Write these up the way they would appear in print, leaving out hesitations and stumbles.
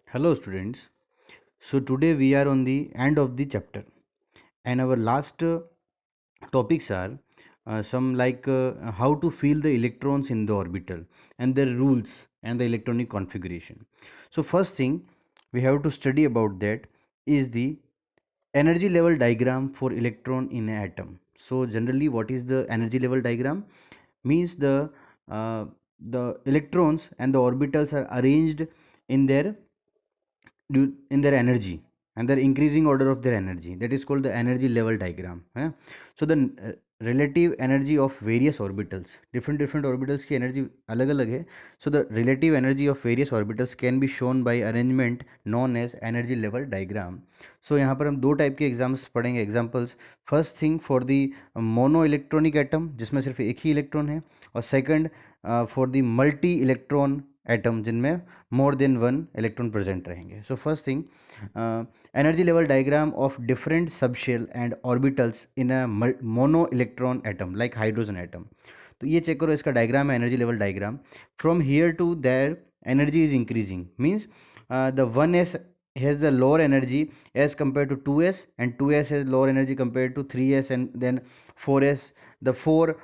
Hello students. So today we are on the end of the chapter and our last topics are some like how to feel the electrons in the orbital and their rules and the electronic configuration. So first thing we have to study about that is the energy level diagram for electron in an atom. So generally what is the energy level diagram? Means uh, the electrons and the orbitals are arranged in their energy and their increasing order of their energy, that is called the energy level diagram है? So the relative energy of various orbitals, different orbitals की energy अलग अलग है. So the relative energy of various orbitals can be shown by arrangement known as energy level diagram. So यहाँ पर हम दो type के एग्जाम्स पढ़ेंगे, examples. First thing for the mono electronic atom जिसमें सिर्फ एक ही इलेक्ट्रॉन है, और second for the multi electron atom जिनमें more than one electron present रहेंगे. So first thing, energy level diagram of different subshell and orbitals in a mono electron atom like hydrogen atom. तो ये check करो, इसका diagram है energy level diagram. From here to there energy is increasing, means the 1s has the lower energy as compared to 2s, and 2s has lower energy compared to 3s, and then 4s, the 4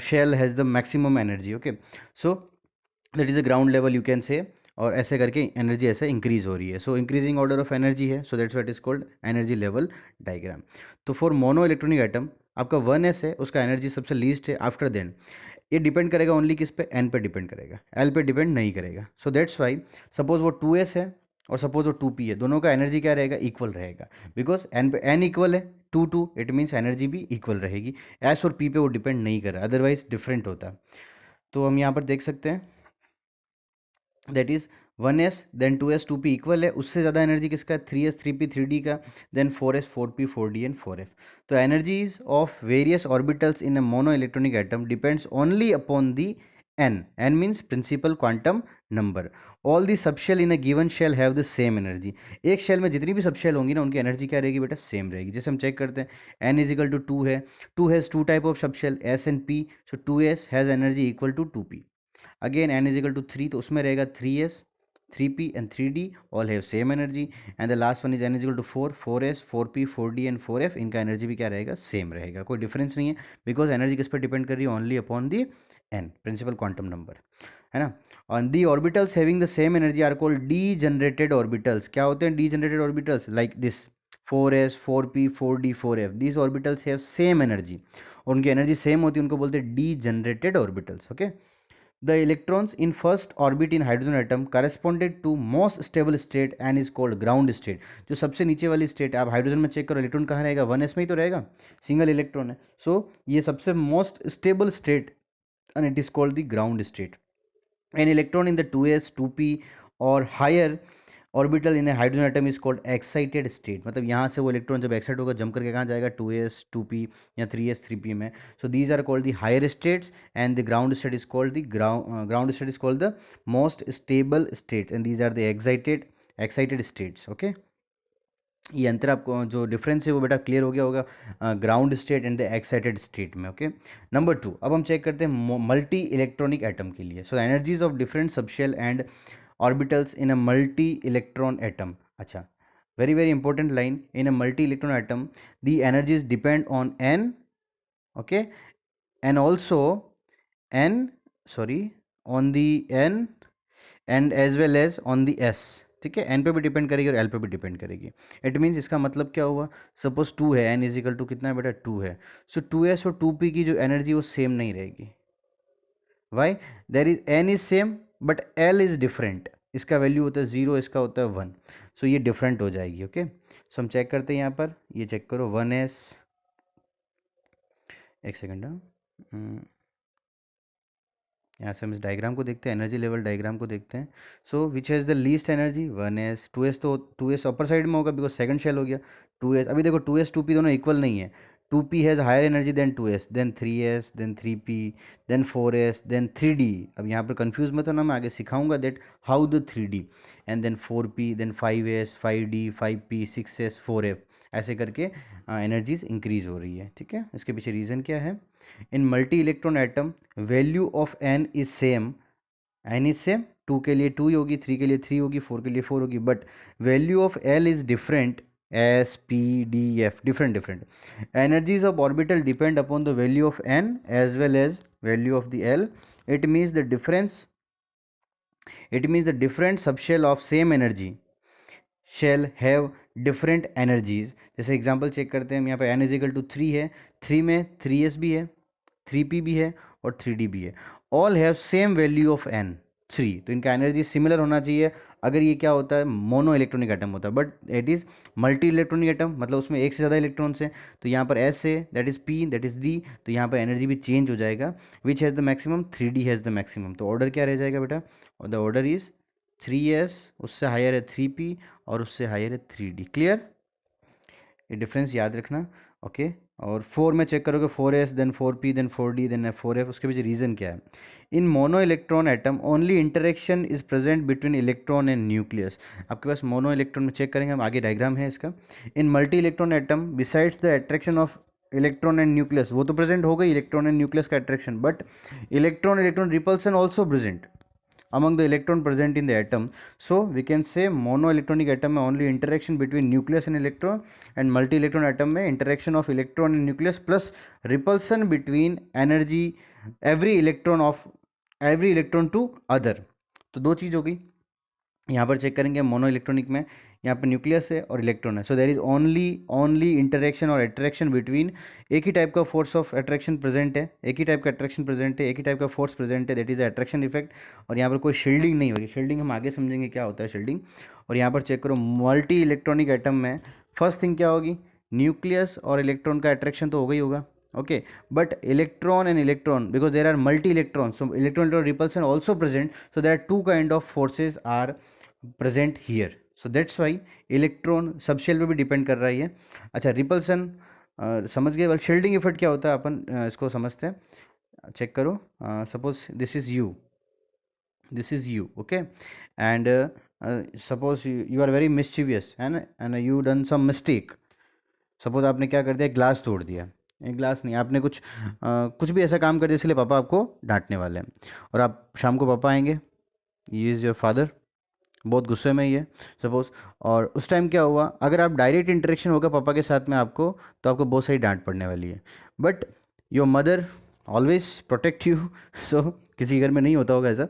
shell has the maximum energy. Okay, so that is the ground level you can say, और ऐसे करके energy ऐसे increase हो रही है. So increasing order of energy है, so that's what is called energy level diagram. तो for mono electronic atom आपका 1s है, उसका एनर्जी सबसे लीस्ट है. आफ्टर देन ये डिपेंड करेगा ओनली किस पे, एन पे डिपेंड करेगा, एल पे डिपेंड नहीं करेगा. सो दैट्स वाई सपोज वो 2s है और सपोज वो 2p है, दोनों का एनर्जी क्या रहेगा, इक्वल रहेगा. बिकॉज एन पे एन इक्वल है, 2 इट मीन्स एनर्जी भी इक्वल रहेगी. एस और पी पे वो डिपेंड नहीं कर रहा, अदरवाइज डिफरेंट होता. तो हम यहाँ पर देख सकते हैं that is 1s then 2s 2p equal है, उससे ज़्यादा एनर्जी किसका है, 3s 3p 3d का, then 4s 4p 4d and 4f. तो energies of various orbitals in a mono electronic atom depends only upon the n means principal quantum number. All the subshell in a given shell have the same energy. एक shell में जितनी भी subshell होंगी ना, उनकी energy क्या रहेगी बेटा, सेम रहेगी. जैसे हम चेक करते हैं n इज इक्वल टू 2 है, 2 has two type of subshell s and p, so 2s has energy equal to 2p. Again n is equal to 3, तो उसमें रहेगा 3s 3p and 3d, all have same energy. And the last one is n is equal to 4, 4s 4p 4d and 4f, इनका energy भी क्या रहेगा, same रहेगा, कोई difference नहीं है. बिकॉज एनर्जी किस पर डिपेंड कर रही है, only upon the n principal quantum number, है ना. और the orbitals having the same energy are called degenerated orbitals. क्या होते हैं degenerated orbitals, like this 4s 4p 4d 4f, these orbitals have same energy, उनकी एनर्जी सेम होती है, उनको बोलते हैं degenerated orbitals. Okay. The electrons in first orbit in hydrogen atom corresponded to most stable state and is called ground state. जो सबसे नीचे वाली स्टेट है, आप हाइड्रोजन में चेक करो इलेक्ट्रॉन कहाँ रहेगा, 1s में ही तो रहेगा, सिंगल इलेक्ट्रॉन है. सो ये सबसे most stable state and it is called the ground state. An electron in the 2s 2p or higher orbital in hydrogen atom is called excited state. मतलब यहाँ से वो इलेक्ट्रॉन जब एक्साइट होगा जम करके कहाँ जाएगा, 2s 2p या 3s 3p में. So these are called the higher states and the ground state is called the ground state is called the most stable state, and these are the excited states. Okay, ये अंतर आपको जो difference है वो बेटा clear हो गया होगा ground state and the excited state में. ओके. नंबर 2, अब हम चेक करते हैं मल्टी इलेक्ट्रॉनिक एटम के लिए. So energies of different subshell and orbitals in a multi electron atom. अच्छा, very important line. In a multi electron atom the energies depend on n, okay, and also n, sorry, on the n and as well as on the s. ठीक है, n पे भी depend करेगी और l पे भी depend करेगी. It means इसका मतलब क्या हुआ, सपोज 2 है, n इज इक्वल टू कितना है बेटा, 2 है. सो 2s और 2p की जो एनर्जी वो सेम नहीं रहेगी. Why, there is n is same but l is different. इसका वैल्यू होता है 0, इसका होता है 1. सो ये डिफरेंट हो जाएगी. ओके, सो हम चेक करते हैं यहाँ पर, ये चेक करो 1s, एक सेकेंड, यहाँ से हम इस डायग्राम को देखते हैं, एनर्जी लेवल डायग्राम को देखते हैं. So which has the least energy, 1s. 2s तो 2s अपर साइड में होगा बिकॉज सेकंड शेल हो गया. 2s, अभी देखो 2s 2p दोनों इक्वल नहीं है. 2p has higher energy than 2s, than 3s, than 3p, than 4s, than 3d. अब यहाँ पर कंफ्यूज मत होना, मैं आगे सिखाऊंगा that how the 3d, and then 4p, then 5s 5d 5p 6s 4f, ऐसे करके एनर्जीज इंक्रीज हो रही है. ठीक है, इसके पीछे रीज़न क्या है. In multi-electron atom, value of n is same 2 के लिए 2 ही होगी, 3 के लिए 3 होगी, 4 के लिए 4 होगी, but value of L is different. S P D F different different. energies of orbital depend upon the value of n as well as value of the l. it means the difference it means the different subshell of same energy shall have different energies. जैसे example check करते हैं हम, यहाँ पे n is equal to 3 है, 3 में 3s भी है, 3p भी है और 3d भी है. All have same value of n 3, तो इनका एनर्जी सिमिलर होना चाहिए अगर ये क्या होता है, मोनो इलेक्ट्रॉनिक एटम होता है. But it is multi electronic atom, मतलब उसमें एक से ज़्यादा इलेक्ट्रॉन्स हैं. तो यहाँ पर s है, that is p, that is d, तो यहाँ पर एनर्जी भी चेंज हो जाएगा. विच has the maximum, 3d has the maximum. तो ऑर्डर क्या रह जाएगा बेटा, और द ऑर्डर इज 3s, उससे हायर है 3p और उससे हायर है 3d. क्लियर, ये डिफरेंस याद रखना. ओके और 4 में चेक करोगे 4s then 4p then 4d then 4f. उसके पीछे रीज़न क्या है, in mono electron atom only interaction is present between electron and nucleus. आपके पास मोनो इलेक्ट्रॉन में चेक करेंगे हम, आगे डायग्राम है इसका. In multi electron atom besides the attraction of electron and nucleus, वो तो प्रेजेंट हो गई इलेक्ट्रॉन एंड न्यूक्लियस का attraction, but electron electron repulsion also present among the electron present in the atom. So we can say monoelectronic atom में only interaction between nucleus and electron, and multi electron atom में interaction of electron and nucleus plus repulsion between energy every electron to other. तो दो चीज़ हो गई. यहाँ पर check करेंगे mono electronic में, यहाँ पर न्यूक्लियस है और इलेक्ट्रॉन है. सो देर इज ओनली इंटरेक्शन और अट्रैक्शन बिटवीन, एक ही टाइप का फोर्स ऑफ अट्रैक्शन प्रेजेंट है, एक ही टाइप का अट्रैक्शन प्रेजेंट है, एक ही टाइप का फोर्स प्रेजेंट है, दैट इज अट्रैक्शन इफेक्ट. और यहाँ पर कोई शील्डिंग नहीं हो रही. शील्डिंग हम आगे समझेंगे क्या होता है शील्डिंग. और यहाँ पर चेक करो मल्टी इलेक्ट्रॉनिक एटम में फर्स्ट थिंग क्या होगी, न्यूक्लियस और इलेक्ट्रॉन का अट्रैक्शन तो होगा ही होगा. Okay but electron and electron, because there are multi electron, so electron repulsion also present, so there are two kind of forces are present here. So that's why electron sub shell पे भी depend कर रहा है ये. अच्छा repulsion समझ गए. Shielding effect क्या होता है अपन इसको समझते हैं. चेक करो, suppose this is you okay, and suppose you are very mischievous है ना, and you done some mistake. Suppose आपने क्या कर दिया, ग्लास तोड़ दिया. एक ग्लास नहीं, आपने कुछ भी ऐसा काम कर दिया, इसलिए पापा आपको डांटने वाले हैं. और आप शाम को पापा आएंगे, ये इज़ योर फादर, बहुत गुस्से में ही है सपोज. और उस टाइम क्या हुआ, अगर आप डायरेक्ट इंटरेक्शन होगा पापा के साथ में आपको, तो आपको बहुत सारी डांट पड़ने वाली है. But your mother always protect you. So किसी घर में नहीं होता होगा ऐसा,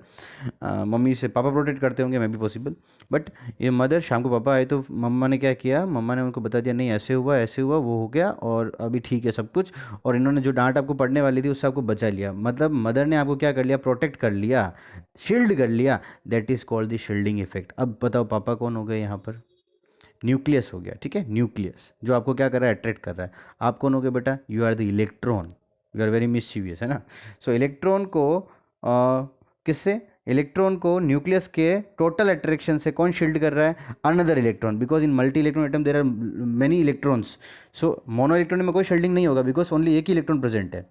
मम्मी से पापा प्रोटेक्ट करते होंगे, मे बी पॉसिबल. बट ये मदर, शाम को पापा आए तो मम्मा ने क्या किया, मम्मा ने उनको बता दिया नहीं ऐसे हुआ वो हो गया और अभी ठीक है सब कुछ. और इन्होंने जो डांट आपको पड़ने वाली थी उससे आपको बचा लिया, मतलब मदर ने आपको क्या कर लिया, प्रोटेक्ट कर लिया, शील्ड कर लिया. That is called the shielding effect. अब बताओ पापा कौन हो गए यहाँ पर, न्यूक्लियस हो गया. ठीक है, न्यूक्लियस जो आपको क्या कर रहा है, अट्रैक्ट कर रहा है. आप कौन हो गए बेटा, you are the electron, you are very mischievous है ना. सो इलेक्ट्रॉन को किससे, इलेक्ट्रॉन को न्यूक्लियस के टोटल अट्रैक्शन से कौन शील्ड कर रहा है, another electron. Because in multi electron atom there are many electrons. So mono electron में कोई शील्डिंग नहीं होगा, बिकॉज ओनली एक ही इलेक्ट्रॉन प्रेजेंट है.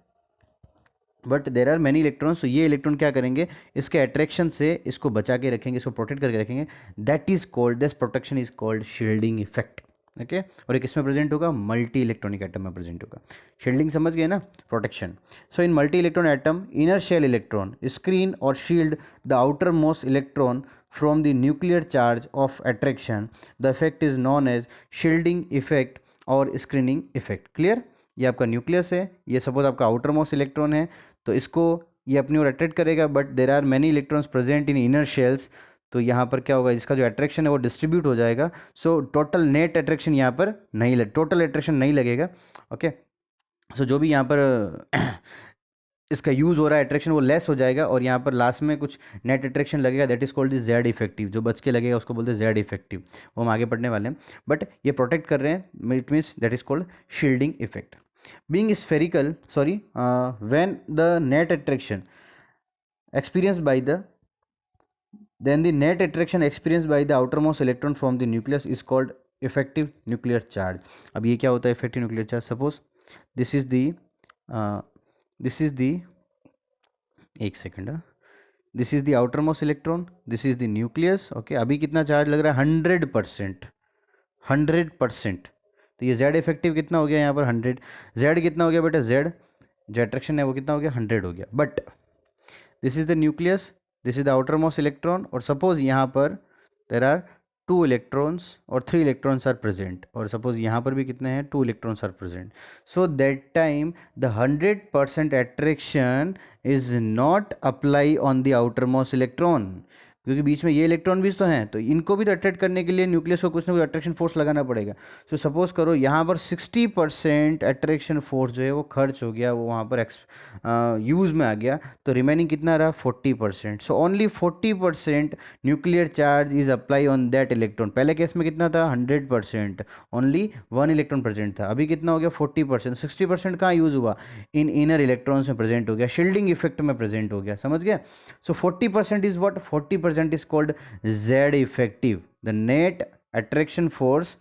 But there are many electrons, तो ये इलेक्ट्रॉन क्या करेंगे, इसके अट्रैक्शन से इसको बचा के रखेंगे, इसको प्रोटेक्ट करके रखेंगे. That is called, this protection is called shielding effect. Okay और ये किसमें प्रेजेंट होगा, मल्टी इलेक्ट्रॉनिक एटम में प्रेजेंट होगा. शील्डिंग समझ गए ना, protection. So in multi electron atom inner shell electron screen और shield the outer most electron from the nuclear charge of attraction. The effect is known as shielding effect और screening effect. Clear, ये आपका nucleus है, ये suppose आपका outer most electron है, तो इसको ये अपनी ओर अट्रैक्ट करेगा. But there are many electrons present in inner shells, तो यहाँ पर क्या होगा, इसका जो अट्रैक्शन है वो डिस्ट्रीब्यूट हो जाएगा. सो टोटल नेट अट्रैक्शन यहाँ पर नहीं टोटल अट्रैक्शन नहीं लगेगा. ओके सो जो भी यहाँ पर इसका यूज़ हो रहा है अट्रैक्शन वो लेस हो जाएगा, और यहाँ पर लास्ट में कुछ नेट अट्रैक्शन लगेगा, that is called Z effective. जो बच के लगेगा उसको बोलते हैं जेड इफेक्टिव, वो हम आगे पढ़ने वाले हैं. बट ये प्रोटेक्ट कर रहे हैं, it means that is called shielding effect. Being spherical, when the net attraction experienced by the then the net attraction experienced by the outermost electron from the nucleus is called effective nuclear charge. अब ये क्या होता है effective nuclear charge? Suppose this is the this is the एक second, this is the outermost electron, this is the nucleus. Okay अभी कितना charge लग रहा है, 100%. 100%. तो ये जेड इफेक्टिव कितना हो गया यहाँ पर, 100. जेड कितना हो गया बेटा, जेड जो अट्रैक्शन है वो कितना हो गया, 100 हो गया. But this is the nucleus, this is the outer most electron, और सपोज यहाँ पर there are 2 electrons or 3 electrons are present, और सपोज यहाँ पर भी कितने हैं, 2 electrons are present. So that time the 100% attraction is not apply on the outermost electron, क्योंकि बीच में ये इलेक्ट्रॉन भी तो हैं, तो इनको भी तो अट्रैक्ट करने के लिए न्यूक्लियस को कुछ ना कुछ अट्रैक्शन फोर्स लगाना पड़ेगा. सो सपोज करो यहाँ पर 60% अट्रैक्शन फोर्स जो है वो खर्च हो गया, वो वहाँ पर यूज में आ गया, तो रिमेनिंग कितना रहा, 40%. So only 40% nuclear charge is apply on that electron. पहले केस में कितना था, 100%, ओनली 1 इलेक्ट्रॉन प्रेजेंट था. अभी कितना हो गया, 40%. 60% कहाँ यूज हुआ, इन इनर इलेक्ट्रॉन्स में प्रेजेंट हो गया, शील्डिंग इफेक्ट में प्रेजेंट हो गया. समझ गया. सो 40% is what, 40% is called Z effective, the net attraction force,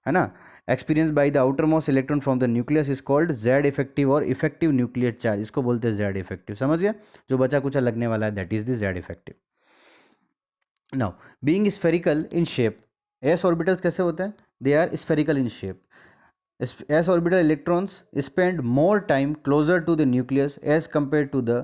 है ना, experience by the outermost electron from the nucleus is called Z effective, और इफेक्टिव न्यूक्लियर चार्ज, इसको बोलते हैं जेड इफेक्टिव. समझ गया, जो बचा कुछ लगने वाला है, that is the Z effective. Now being spherical in shape, S orbitals कैसे होते हैं, they are spherical in shape. S orbital electrons spend more time closer to the nucleus as compared to the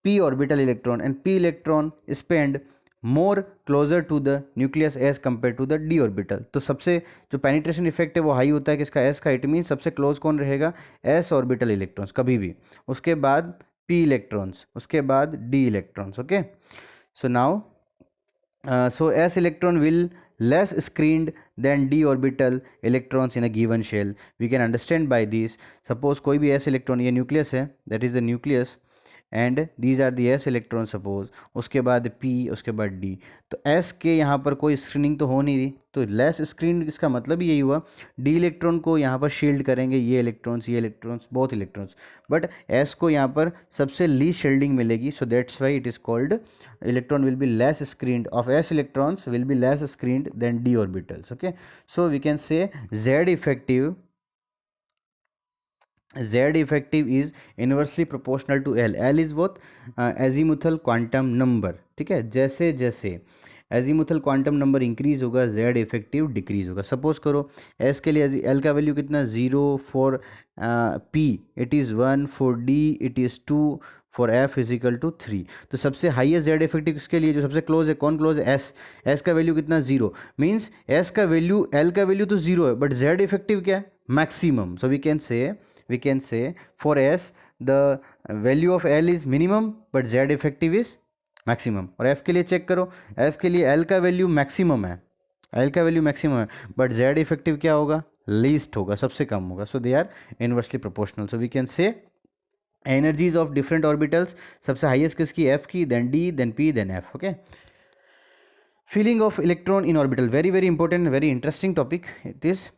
p orbital electron, and p electron spend more closer to the nucleus as compared to the d orbital. तो सबसे जो penetration effect है वो high होता है किसका, s का. It mean सबसे क्लोज कौन रहेगा, s ऑर्बिटल इलेक्ट्रॉन्स कभी भी, उसके बाद p इलेक्ट्रॉन्स, उसके बाद d electrons. Okay, so now so s electron will less screened than d orbital electrons in a given shell. We can understand by this. Suppose कोई भी s electron, ये nucleus है, that is the nucleus, and these are the S electron suppose, उसके बाद P, उसके बाद D. तो S के यहाँ पर कोई स्क्रीनिंग तो हो नहीं रही, तो लेस स्क्रीन, इसका मतलब ही यही हुआ, डी इलेक्ट्रॉन को यहाँ पर शील्ड करेंगे ये electrons both electrons, but S को यहाँ पर सबसे लीस्ट शील्डिंग मिलेगी. So that's why it is called electron will be less screened of S electrons will be less screened than D orbitals. Okay, so we can say Z effective, Z effective is inversely proportional to L. L is what, azimuthal quantum number. ठीक है, जैसे जैसे azimuthal quantum number increase होगा, Z effective decrease होगा. Suppose करो S के लिए L का वैल्यू कितना, 0, for P it is 1, for D it is 2, for F is equal to 3. तो सबसे हाईएस्ट जेड इफेक्टिव किसके लिए, जो सबसे क्लोज है, कौन क्लोज है, S. S का वैल्यू कितना, 0, मीन्स S का वैल्यू, L का वैल्यू तो 0 है, बट जेड इफेक्टिव क्या है, maximum. So we can say for S the value of L is minimum but Z effective is maximum. और F के लिए चेक करो, F के लिए L का वैल्यू मैक्सिमम है, बट Z इफेक्टिव क्या होगा, लीस्ट होगा, सबसे कम होगा. So they are inversely proportional. So we can say energies of different orbitals, सबसे हाईएस्ट किसकी, F की, then D, then P, then F. Okay, filling of electron in orbital, very very important, very interesting topic it is.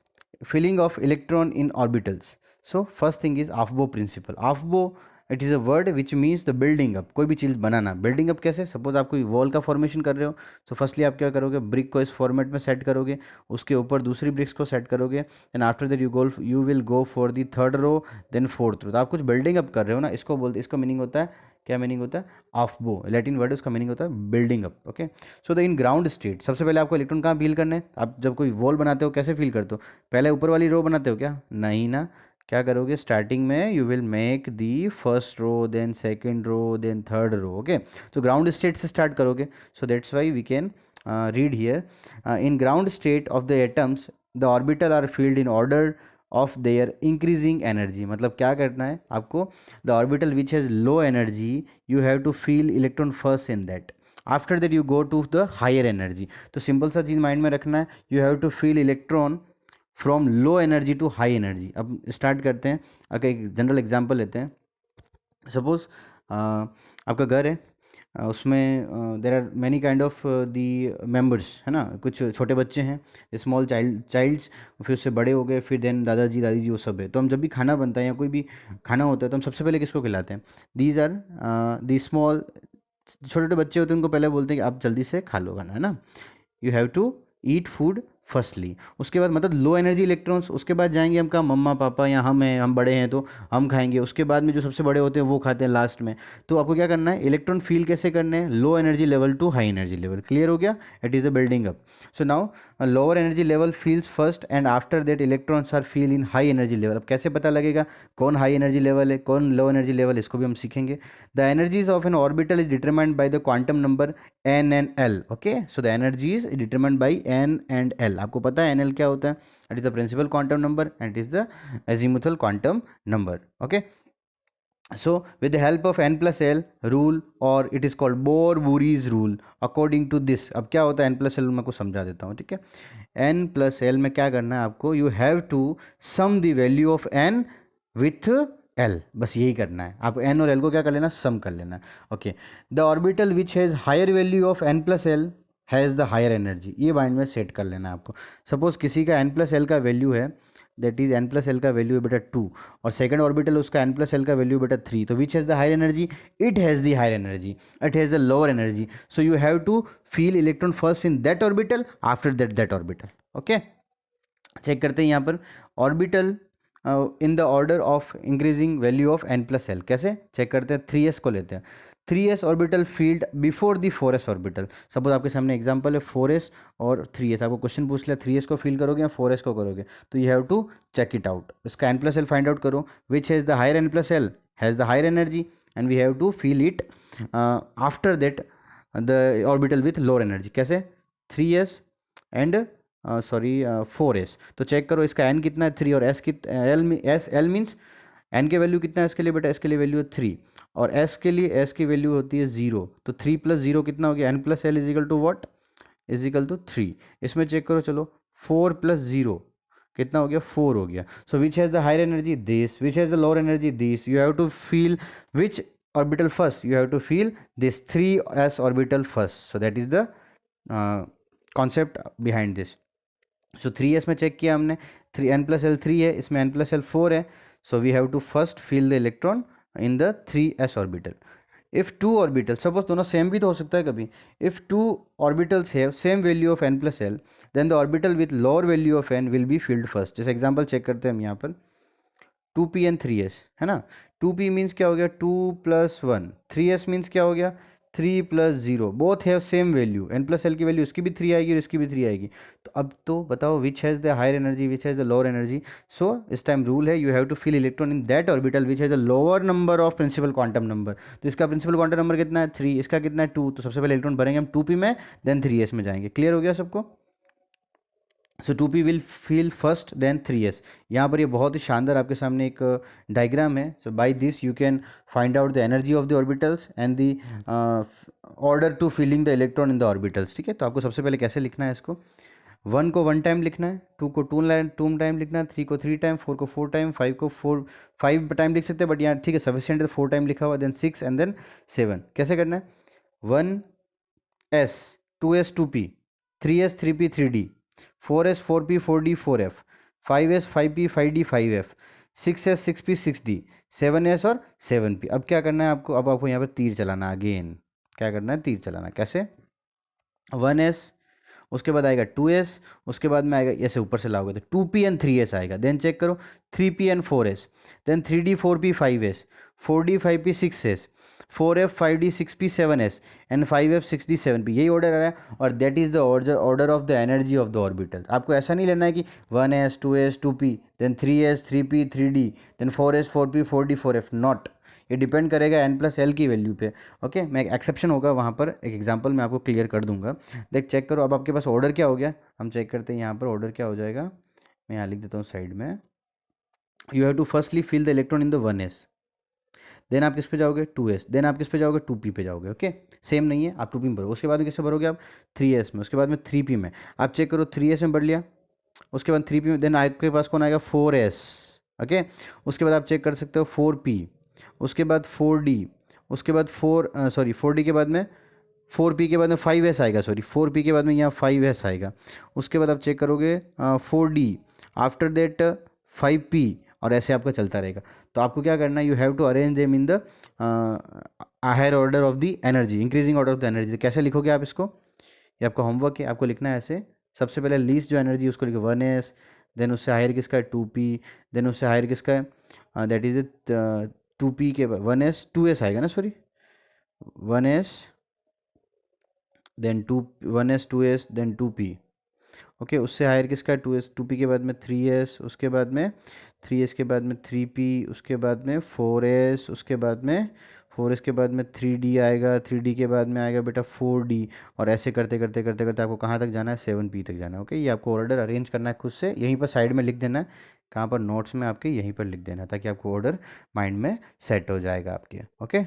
Filling of electron in orbitals. So first thing is aufbau principle. Aufbau, it is a word which means the building up, कोई भी चीज़ बनाना. Building up कैसे, suppose आप कोई wall का formation कर रहे हो, so firstly आप क्या करोगे, ब्रिक को इस फॉर्मेट में सेट करोगे, उसके ऊपर दूसरी ब्रिक्स को सेट करोगे, and after that you will go for the third row, then fourth row. तो आप कुछ बिल्डिंग अप कर रहे हो ना, इसको बोलते, इसका मीनिंग होता है, क्या मीनिंग होता है, आफ्बो, लैटिन वर्ड, उसका मीनिंग होता है building up. Okay, so the in ground state, सबसे पहले आपको इलेक्ट्रॉन कहाँ फील करने हैं, आप जब कोई वॉल बनाते हो कैसे फील करते हो, पहले ऊपर वाली रो बनाते हो क्या, नहीं ना. क्या करोगे, स्टार्टिंग में you will make the first row, then second row, then third row. Okay, तो ग्राउंड स्टेट से स्टार्ट करोगे. So that's why we can read here, in ground state of the atoms the orbital are filled in order of their increasing energy. मतलब क्या करना है आपको, the orbital which has low energy you have to fill electron first in that, after that you go to the higher energy. तो simple सा चीज़ mind में रखना है, you have to fill electron from low energy to high energy. अब start करते हैं, अगर एक जनरल एग्जांपल लेते हैं. सपोज आपका घर है, उसमें there are many kind of the members, है ना, कुछ छोटे बच्चे हैं, स्मॉल चाइल्ड्स, फिर उससे बड़े हो गए, फिर देन दादाजी दादी जी वो सब है. तो हम जब भी खाना बनता है या कोई भी खाना होता है तो हम सबसे पहले किसको खिलाते हैं, दीज आर दी स्मॉल, छोटे छोटे बच्चे होते हैं, उनको पहले बोलते हैं कि आप जल्दी से खा लो खाना, है ना, you have to eat food firstly, उसके बाद मतलब लो एनर्जी इलेक्ट्रॉन्स, उसके बाद जाएंगे हम कहाँ, मम्मा पापा या हम हैं, हम बड़े हैं तो हम खाएंगे, उसके बाद में जो सबसे बड़े होते हैं वो खाते हैं लास्ट में। तो आपको क्या करना है, इलेक्ट्रॉन फील कैसे करने हैं, low energy level to high energy level. Clear हो गया, it is a building up. So now lower energy level fills first and after that electrons are fill in high energy level. अब कैसे पता लगेगा कौन हाई एनर्जी लेवल है कौन लो energy level, इसको भी हम सीखेंगे। The energies of N orbital is determined by the quantum number n and l. Okay, so the energy is determined by n and l. आपको पता है nl क्या होता है, it is the principal quantum number and it is the azimuthal quantum number. Okay, so with the help of n plus l rule, or it is called Bohr-Bury's rule, according to this, अब क्या होता है n plus l, मैं आपको समझा देता हूँ, ठीक है। n plus l में क्या करना है आपको, you have to sum the value of n with l, बस यही करना है आपको, n और l को क्या कर लेना, सम कर लेना है। Okay, the orbital which has higher value of n plus l has the higher energy, ये माइंड में सेट कर लेना है आपको। सपोज किसी का n प्लस एल का वैल्यू है, that is n plus L का वैल्यू है बेटा 2, और सेकंड ऑर्बिटल उसका n प्लस एल का वैल्यू बेटा 3, तो which has the higher energy, it has the higher energy, it has the lower energy. So you have to fill electron first in that orbital, after that orbital. Okay, check करते हैं यहाँ पर orbital in the order of increasing value of n plus L. कैसे check करते हैं, 3s को लेते हैं, 3s orbital filled before the 4s orbital. सपोज आपके सामने एग्जांपल है 4s और 3s, आपको क्वेश्चन पूछ लिया 3s को फील करोगे या 4s को करोगे, तो you have to check it out, इसका n plus l find out करो, which has the higher n plus l has the higher energy and we have to fill it after that the orbital with lower energy. कैसे, 3s and sorry 4s, तो check करो इसका n कितना है 3 और s कित l means n के value कितना है इसके लिए बेटा, s के लिए वैल्यू है 3 और s के लिए s की वैल्यू होती है 0, तो 3 प्लस 0 कितना हो गया, n plus L is equal to what, is equal to 3। इसमें चेक करो चलो, 4 प्लस 0 कितना हो गया, 4 हो गया। So which has the higher energy this, which has the lower energy this, you have to fill which orbital first, you have to fill this 3s orbital first, so that is the concept behind this. So 3s में check किया हमने, 3 n plus L 3 है, इसमें n plus L 4 है, so we have to first fill the electron in the 3s orbital. If two orbital, suppose दोनों same भी तो हो सकता है कभी, if two orbitals have same value of n plus L, then the orbital with lower value of n will be filled first. जैसे example check करते हैं हम यहाँ पर 2p एंड 3s, है ना, 2p मीन्स क्या हो गया 2 प्लस 1, 3s मीन्स क्या हो गया 3 plus 0, both have same value, n plus L की वैल्यू इसकी भी 3 आएगी और इसकी भी 3 आएगी। तो अब तो बताओ which has the higher energy, which has the lower energy. So इस टाइम रूल है, you have to fill electron in that orbital which has a lower number of principal quantum number. तो इसका प्रिंसिपल क्वांटम नंबर कितना है 3, इसका कितना है 2, तो सबसे पहले इलेक्ट्रॉन भरेंगे हम 2p में, देन 3s में जाएंगे। क्लियर हो गया सबको। So 2p will fill first then 3s। यहाँ पर ये बहुत ही शानदार आपके सामने एक डायग्राम है। So by this you can find out the energy of the orbitals and the order to filling the electron in the orbitals. ठीक है, तो आपको सबसे पहले कैसे लिखना है इसको, 1 को 1 टाइम लिखना है, 2 को 2 टाइम लिखना है, 3 को 3 टाइम, 4 को 4 टाइम, 5 को 5 टाइम लिख सकते हैं, बट यहाँ ठीक है सफिशियंट है 4 टाइम लिखा हुआ, देन 6 एंड देन 7। कैसे करना है, 1s 2s 2p, 3s 3p 3d, 4s 4p 4d 4f, 5s 5p 5d 5f, 6s 6p 6d, 7s और 7p। अब क्या करना है आपको, अब आपको यहाँ पर तीर चलाना, अगेन क्या करना है, तीर चलाना। कैसे, 1s, उसके बाद आएगा 2s, उसके बाद में आएगा ऐसे ऊपर से लाओगे तो 2p एंड 3s आएगा, देन चेक करो 3p and 4s, than 3d 4p 5s, 4d 5p 6s, 4f 5d 6p 7s and 5f 6d 7p, यही ऑर्डर आ रहा है, और that is the order of the energy of the orbital. आपको ऐसा नहीं लेना है कि 1s 2s 2p then 3s 3p 3d then 4s 4p 4d 4f, not, ये डिपेंड करेगा n प्लस एल की वैल्यू पे। ओके, मैं एक एक्सेप्शन होगा वहाँ पर, एक एग्जांपल मैं आपको क्लियर कर दूंगा। देख चेक करो, अब आपके पास ऑर्डर क्या हो गया, हम चेक करते हैं यहाँ पर ऑर्डर क्या हो जाएगा, मैं यहाँ लिख देता हूँ साइड में। You have to firstly fill the electron in the 1s, then आप किस पे जाओगे 2s, देन आप किस पे जाओगे 2p पे जाओगे। ओके, सेम नहीं है, आप 2p में भरो, उसके बाद में किससे भरोगे आप 3s में, उसके बाद में 3p में, आप चेक करो 3s में भर लिया, उसके बाद 3p में, देन आपके पास कौन आएगा 4s। ओके, उसके बाद आप चेक कर सकते हो 4p, उसके बाद 4d, उसके बाद 4d के बाद में 4p के बाद में 5s आएगा, सॉरी 4p के बाद में यहाँ 5s आएगा, उसके बाद आप चेक करोगे 4d, आफ्टर दैट 5p, और ऐसे आपका चलता रहेगा। तो आपको क्या करना है, you have to arrange them in the higher order of the energy, increasing order of the energy. कैसे लिखोगे आप इसको, ये आपका होमवर्क है, आपको लिखना है ऐसे सबसे पहले लीस्ट जो एनर्जी उसको लिखे 1s, देन उससे हायर किसका है 2p, देन उससे हायर किसका है दैट इज 2p के बाद 1s 2s आएगा ना, sorry 1s then 2 1s 2s then 2p। Okay, उससे हायर किसका है 2s, 2p के बाद में 3s, उसके बाद में 3s के बाद में 3p, उसके बाद में 4s, उसके बाद में 4s के बाद में 3d आएगा, 3d के बाद में आएगा बेटा 4d, और ऐसे करते करते करते करते आपको कहाँ तक जाना है 7p तक जाना है। ओके, ये आपको ऑर्डर अरेंज करना है खुद से, यहीं पर साइड में लिख देना है, कहाँ पर नोट्स में आपके यहीं पर लिख देना है, ताकि आपको ऑर्डर माइंड में सेट हो जाएगा आपके। Okay,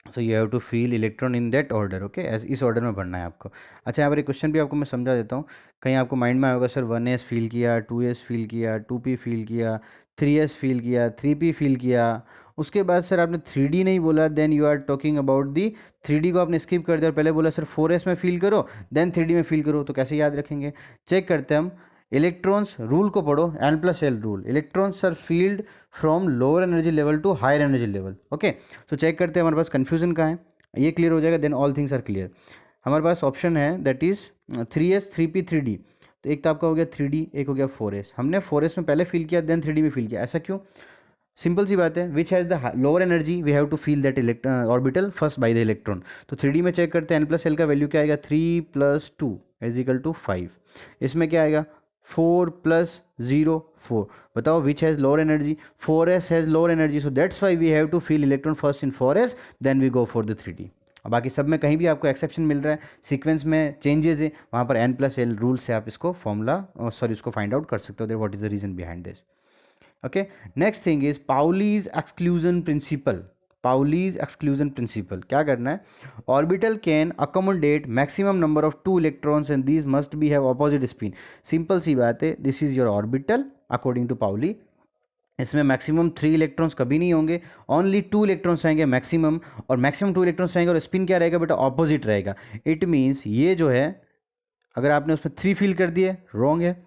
so you have to fill electron in that order. Okay, इस ऑर्डर में भरना है आपको। अच्छा, यहाँ पर एक क्वेश्चन भी आपको मैं समझा देता हूँ, कहीं आपको माइंड में आएगा सर 1s फील किया, 2s फील किया, 2p फील किया, 3s फील किया, 3p फील किया, उसके बाद सर आपने 3d नहीं बोला, then you are talking about the 3d को आपने स्किप कर दिया और पहले बोला सर 4s में फील करो देन 3d में फील करो, तो कैसे याद रखेंगे? चेक करते हैं हम, इलेक्ट्रॉन्स रूल को पढ़ो, n+l rule, electrons are filled from lower energy level to higher energy level. Okay, तो चेक करते हैं हमारे पास कन्फ्यूजन कहाँ है, ये क्लियर हो जाएगा, then all things are clear. हमारे पास ऑप्शन है that is 3s 3p 3d, तो एक तो आपका हो गया 3d, एक हो गया 4s, हमने 4s में पहले फील किया देन 3d में फील किया, ऐसा क्यों? सिंपल सी बात है, which has the lower energy we have to fill that orbital first by the electron. तो 3d में चेक करते हैं, n+l का वैल्यू क्या आएगा 3 + 2 = 5, इसमें क्या आएगा 4 + 0 4, बताओ which has lower energy, 4s has lower energy, so that's why we have to fill electron first in 4s then we go for the 3d। और बाकी सब में कहीं भी आपको एक्सेप्शन मिल रहा है, सीक्वेंस में चेंजेस है, वहाँ पर n+l रूल से आप इसको फॉर्मूला सॉरी इसको फाइंड आउट कर सकते हो, what is the reason behind this. Okay, next thing is Pauli's exclusion principle। Pauli's exclusion principle क्या करना है, orbital can accommodate maximum number of 2 electrons and these must be have opposite spin। Simple सी बात है, this is your orbital according to Pauli, इसमें maximum 3 electrons कभी नहीं होंगे, ओनली 2 इलेक्ट्रॉन्स रहेंगे मैक्सिमम, और मैक्सिमम 2 इलेक्ट्रॉन्स रहेंगे और स्पिन क्या रहेगा बेटा ऑपोजिट रहेगा। इट मीन्स ये जो है, अगर आपने उसमें 3 फील कर दिए रॉन्ग है,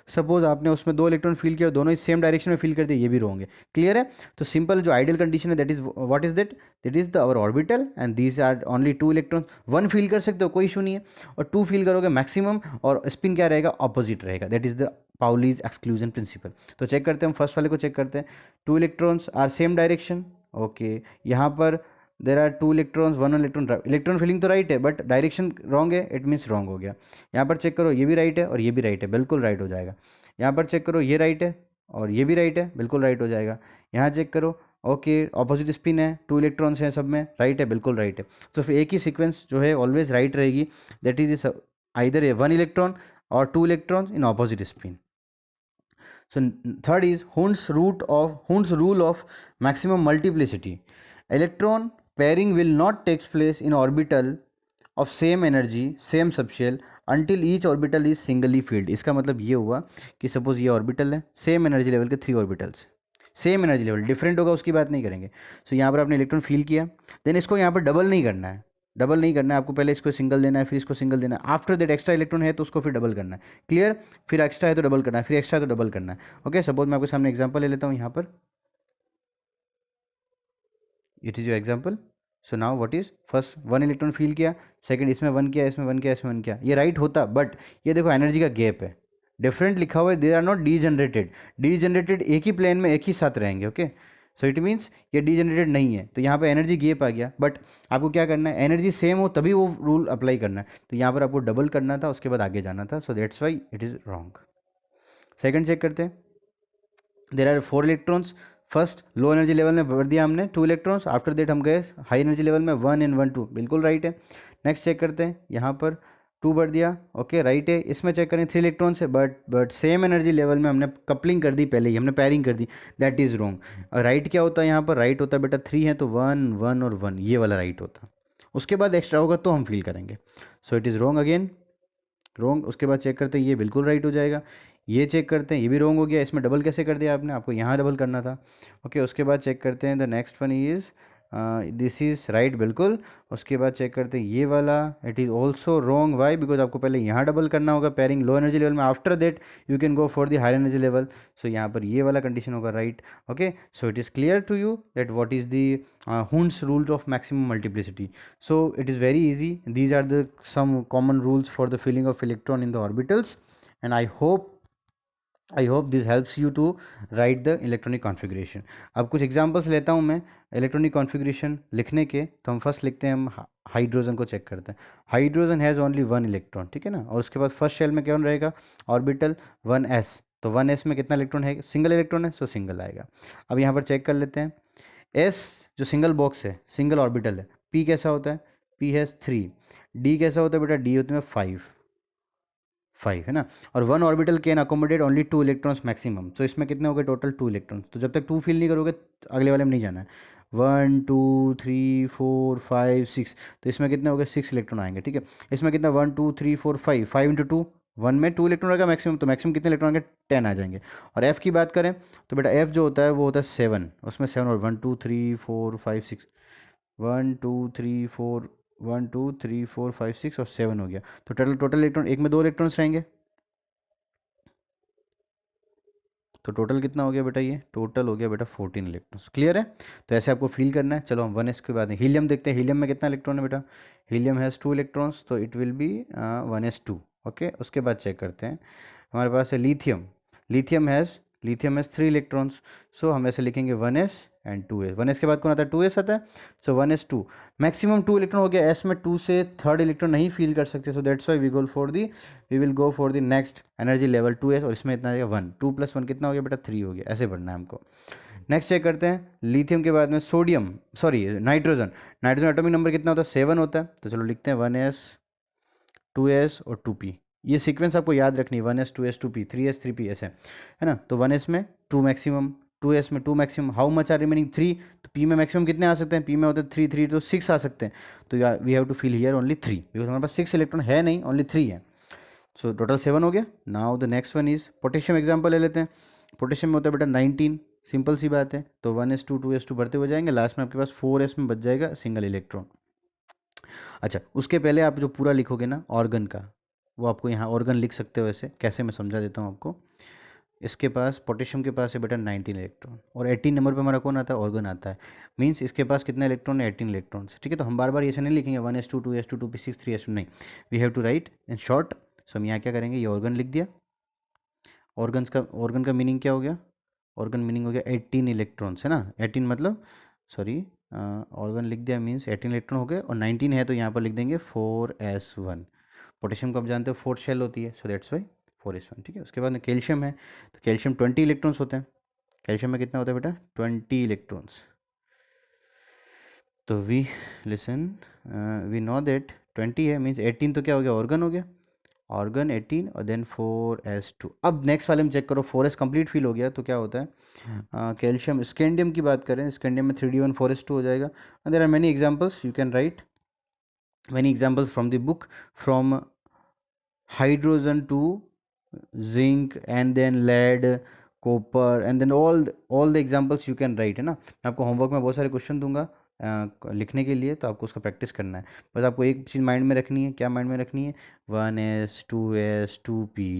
सपोज आपने उसमें 2 इलेक्ट्रॉन फील किया और दोनों ही सेम डायरेक्शन में फील कर दिए, ये भी रॉन्ग है। क्लियर है? तो सिंपल जो आइडियल कंडीशन है that is what is that, that is the our orbital and these are only 2 electron, 1 fill कर सकते हो कोई इशू नहीं है, और 2 फील करोगे मैक्सिमम, और स्पिन क्या रहेगा ऑपोजिट रहेगा, that is the Pauli's exclusion principle. तो चेक करते हैं, हम फर्स्ट वाले को चेक करते हैं, 2 electrons are same direction. Okay, यहाँ पर there are 2 electrons 1 electron, electron filling तो राइट है बट डायरेक्शन रॉन्ग है, इट मीन्स रॉन्ग हो गया। यहाँ पर चेक करो, ये भी राइट है और ये भी राइट है, बिल्कुल राइट हो जाएगा। यहाँ पर चेक करो, ये राइट है और ये भी राइट है, बिल्कुल राइट हो जाएगा। यहाँ चेक करो, ओके ऑपोजिट स्पिन है, 2 इलेक्ट्रॉन्स हैं सब में, राइट है, बिल्कुल राइट है। तो फिर एक ही सीक्वेंस जो है ऑलवेज राइट रहेगी, that is either A 1 electron और 2 electrons in opposite spin. So third is Hund's rule of maximum multiplicity. Electron pairing will not take place in orbital of same energy, same subshell until each orbital is singly filled। इसका मतलब ये हुआ कि suppose ये orbital है, same energy level के 3 orbitals, same energy level, different होगा उसकी बात नहीं करेंगे। सो यहाँ पर आपने इलेक्ट्रॉन फील किया, देन इसको यहाँ पर डबल नहीं करना है, डबल नहीं करना है आपको, पहले इसको सिंगल देना है फिर इसको सिंगल देना है, आफ्टर दैट एक्स्ट्रा इलेक्ट्रॉन है तो उसको फिर डबल करना है। क्लियर? फिर एक्स्ट्रा है तो डबल करना है, फिर एक्स्ट्रा है तो डबल करना है। ओके, सपोज मैं आपके सामने एग्जांपल ले लेता हूँ, यहाँ पर it is your example. So now what is, first 1 electron feel किया, सेकंड इसमें 1 किया, इसमें 1 किया, इसमें 1 किया, ये राइट होता, बट ये देखो एनर्जी का गैप है, डिफरेंट लिखा हुआ है, they are not degenerated, degenerated एक ही प्लेन में एक ही साथ रहेंगे। ओके, सो इट मीन्स ये डीजनरेटेड नहीं है, तो यहाँ पर एनर्जी गैप आ गया, बट आपको क्या करना है, एनर्जी सेम हो तभी वो रूल अप्लाई करना है, तो यहाँ पर आपको डबल करना था, उसके बाद आगे जाना था, so that's why it is wrong. Second check करते हैं, there are 4 electrons, first low energy level में भर दिया हमने 2 इलेक्ट्रॉन्स, आफ्टर दैट हम गए हाई एनर्जी लेवल में 1 एंड 1 2, बिल्कुल राइट है। नेक्स्ट चेक करते हैं, यहाँ पर 2 भर दिया, ओके राइट है। इसमें चेक करें 3 इलेक्ट्रॉन्स है, बट सेम एनर्जी लेवल में हमने कपलिंग कर दी, पहले ही हमने पैरिंग कर दी, दैट इज रॉन्ग। राइट क्या होता है यहाँ पर, राइट होता है बेटा 3 है तो 1 1 और 1, ये वाला राइट होता, उसके बाद एक्स्ट्रा होगा तो हम फील करेंगे, so it is wrong again, wrong. उसके बाद चेक करते हैं, ये बिल्कुल राइट हो जाएगा। ये चेक करते हैं, ये भी रॉन्ग हो गया, इसमें डबल कैसे कर दिया आपने, आपको यहाँ डबल करना था। ओके, उसके बाद चेक करते हैं the next one is this is right, बिल्कुल। उसके बाद चेक करते हैं ये वाला, it is also wrong. Why? Because आपको पहले यहाँ डबल करना होगा पेयरिंग लो एनर्जी लेवल में, after that you can go for the higher energy level. सो यहाँ पर ये वाला कंडीशन होगा right. Okay, so it is clear to you that what is the Hund's rules of maximum multiplicity. So it is very easy. These are the some common rules for the filling of electron in the orbitals, and I hope this helps you to write the electronic configuration. अब कुछ examples लेता हूँ मैं electronic configuration लिखने के। तो हम first लिखते हैं, हम हाइड्रोजन को चेक करते हैं। Hydrogen has only one electron, ठीक है ना। और उसके बाद फर्स्ट शेल में कौन रहेगा? Orbital 1s। तो 1s में कितना इलेक्ट्रॉन है? सिंगल इलेक्ट्रॉन है, सो सिंगल आएगा। अब यहाँ पर चेक कर लेते हैं। s जो सिंगल बॉक्स है, सिंगल ऑर्बिटल है, p कैसा होता है? p has 3। d कैसा होता है बेटा? d होते हैं 5 है ना। और one orbital can accommodate only 2 electrons maximum. तो इसमें कितने हो गए टोटल? 2 इलेक्ट्रॉन्स। तो जब तक 2 फिल नहीं करोगे अगले वाले में नहीं जाना है। 1 2 3 4 5 6, तो इसमें कितने हो गए? 6 इलेक्ट्रॉन आएंगे, ठीक है। इसमें कितना? 1 2 3 4 5, 5 इंटू 2, 1 में 2 इलेक्ट्रॉन रहेगा मैक्सिमम। तो मैक्सिमम कितने इलेक्ट्रॉन आएंगे? 10 आ जाएंगे। और एफ की बात करें तो बेटा एफ जो होता है वो होता है 7, उसमें 7 और 1 2 3 4 5 6, 1 2 3 4, 1 2 3 4 5 6 और 7 हो गया। तो टोटल टोटल इलेक्ट्रॉन, एक में 2 इलेक्ट्रॉन्स रहेंगे। तो टोटल कितना हो गया बेटा? ये टोटल हो गया बेटा 14 इलेक्ट्रॉन्स। क्लियर है? तो ऐसे आपको फील करना है। चलो हम 1s के बाद हीलियम देखते हैं। हीलियम में कितना इलेक्ट्रॉन है बेटा? हीलियम हैज़ 2 इलेक्ट्रॉन्स, तो it will be 1s2। Okay, उसके बाद चेक करते हैं। हमारे पास है lithium. Lithium has lithium has 3 electrons. So हम ऐसे लिखेंगे 1s एंड 2s। 1s के बाद कौन आता है? 2s आता है। सो 1s2, मैक्सिमम 2 इलेक्ट्रॉन हो गया। s में 2 से थर्ड इलेक्ट्रॉन नहीं फील कर सकते, so that's why we will go for the next energy level 2s। और इसमें इतना आएगा 1, 2 प्लस 1 कितना हो गया बेटा? 3 हो गया। ऐसे बढ़ना है हमको। नेक्स्ट चेक करते हैं लिथियम के बाद में sodium, sorry nitrogen. Nitrogen atomic number कितना होता है? 7 होता है। तो चलो लिखते हैं 1s 2s और 2p। ये सीक्वेंस आपको याद रखनी है, 1s 2s 2p 3s 3p ऐसे, है ना। तो 1s में 2 मैक्सिमम, 2s में 2 maximum, how much are remaining? 3। तो p में मैक्सिमम कितने आ सकते हैं? p में होते हैं 3 3, तो 6 आ सकते हैं। तो we have to fill here only 3, because हमारे पास 6 इलेक्ट्रॉन है नहीं, ओनली 3 है। सो टोटल 7 हो गया। Now the next one is potassium. Example ले लेते हैं। पोटेशियम में होता है बेटा 19, सिंपल सी बात है। तो 1s2 2s2 बढ़ते हो जाएंगे, लास्ट में आपके पास 4s में बच जाएगा सिंगल इलेक्ट्रॉन। अच्छा, उसके पहले आप जो पूरा लिखोगे ना ऑर्गन का, वो आपको यहाँ ऑर्गन लिख सकते हो। ऐसे कैसे, मैं समझा देता हूँ आपको। इसके पास पोटेशियम के पास है बेटा 19 इलेक्ट्रॉन, और 18 नंबर पे हमारा कौन आता है? ऑर्गन आता है। मींस इसके पास कितना इलेक्ट्रॉन है? 18 इलेक्ट्रॉन, ठीक है। तो हम बार बार ऐसे नहीं लिखेंगे 1s2 2s2 2p6 3s2, नहीं, we have to write in short. So हम यहाँ क्या करेंगे? ये ऑर्गन लिख दिया। ऑर्गन का मीनिंग क्या हो गया? ऑर्गन मीनिंग हो गया 18 इलेक्ट्रॉन्स, है ना। 18 मतलब, सॉरी, ऑर्गन लिख दिया मीन्स 18 इलेक्ट्रॉन हो गए, और 19 है तो यहाँ पर लिख देंगे 4s1। पोटेशियम को आप जानते हो 4 शेल होती है, सो दैट्स वाई 4s1, ठीक है। उसके बाद में कैल्शियम है। तो कैल्शियम 20 इलेक्ट्रॉन्स होते हैं। कैल्शियम में कितना होता है बेटा? 20 इलेक्ट्रॉन्स। तो we listen, we know that 20 है मीन्स 18, तो क्या हो गया? ऑर्गन हो गया। ऑर्गन 18 और देन 4s2। अब नेक्स्ट वाले में चेक करो, 4s कंप्लीट फिल हो गया तो क्या होता है? कैल्शियम स्कैंडियम की बात करें, स्कैंडियम में 3d1 4s2 हो जाएगा। And there are many examples, you can write many examples from the book, from hydrogen to zinc and then lead, copper, and then all the examples you can write, है ना। मैं आपको homework में बहुत सारे question दूंगा लिखने के लिए, तो आपको उसका प्रैक्टिस करना है। बस आपको एक चीज़ माइंड में रखनी है। क्या माइंड में रखनी है? 1s 2s 2p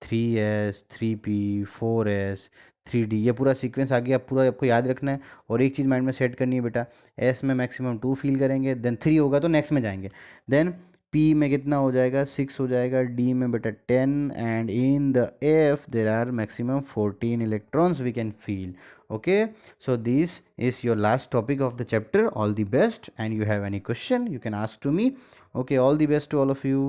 3s 3p 4s 3d, ये पूरा सीक्वेंस आगे आप पूरा आपको याद रखना है। और एक चीज़ माइंड में सेट करनी है बेटा, s में मैक्सिमम 2 फील करेंगे, देन 3 होगा तो नेक्स्ट में जाएंगे, देन p में कितना हो जाएगा? 6 हो जाएगा, d में बेटा 10, and in the f there are maximum 14 electrons we can fill. Okay, so this is your last topic of the chapter. All the best, and you have any question you can ask to me. Okay, all the best to all of you.